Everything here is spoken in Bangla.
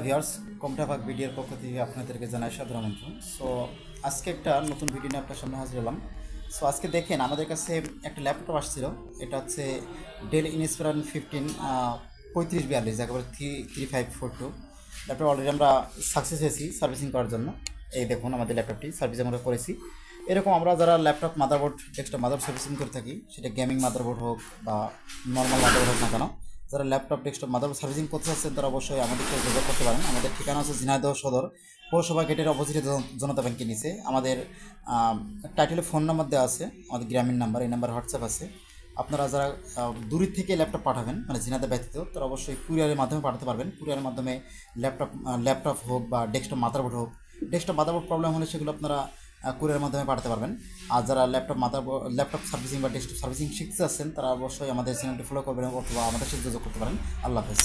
ভিউয়ার্স, কমটাভাগ ভিডিওর পক্ষ থেকে আপনাদেরকে জানাই সাদর আমন্ত্রণ। সো আজকে একটা নতুন ভিডিও নিয়ে আপনার সামনে হাজির হলাম। সো আজকে দেখেন আমাদের কাছে একটা ল্যাপটপ আসছিল। এটা হচ্ছে ডেল ইনস্পিরান 15 3542, একেবারে 3542 ল্যাপটপ। অলরেডি আমরা সাকসেস হয়েছি সার্ভিসিং করার জন্য। এই দেখুন আমাদের ল্যাপটপটি সার্ভিস আমরা করেছি। এরকম আমরা যারা laptop motherboard desktop motherboard servicing করে থাকি, সেটা গেমিং মাদারবোর্ড হোক বা নর্মাল মাদারবোর্ড হোক না কেন, যারা ল্যাপটপ ডেস্কটপ মাদারবোর্ড সার্ভিসিং করতে চাচ্ছেন তারা অবশ্যই আমাদের সাথে যোগাযোগ করতে পারেন। আমাদের ঠিকানা হচ্ছে ঝিনাইদহ সদর পৌরসভা গেটের অপোজিটে জনতা ব্যাংকের নিচে। আমাদের টাইটেলে ফোন নাম্বার দেওয়া আছে, আমাদের গ্রামীণ নাম্বার, এই নাম্বার হোয়াটসঅ্যাপ আছে। আপনারা যারা দূরের থেকে ল্যাপটপ পাঠাবেন, মানে ঝিনাইদহ ব্যতীত, তারা অবশ্যই কুরিয়ারের মাধ্যমে পাঠাতে পারবেন। কুরিয়ারের মাধ্যমে ল্যাপটপ হোক বা ডেস্কটপ মাদারবোর্ড হোক, ডেস্কটপ মাদারবোর্ড প্রবলেম হলে সেগুলো আপনারা কুরিয়ারের মাধ্যমে পাঠাতে পারবেন। আর যারা ল্যাপটপ সার্ভিসিং বা ডেস্কটপ সার্ভিসিং শিখতে চাচ্ছেন তারা অবশ্যই আমাদের চ্যানেলটি ফলো করবেন অথবা আমাদের সাথে যোগাযোগ করতে পারেন। আল্লাহ হাফেজ।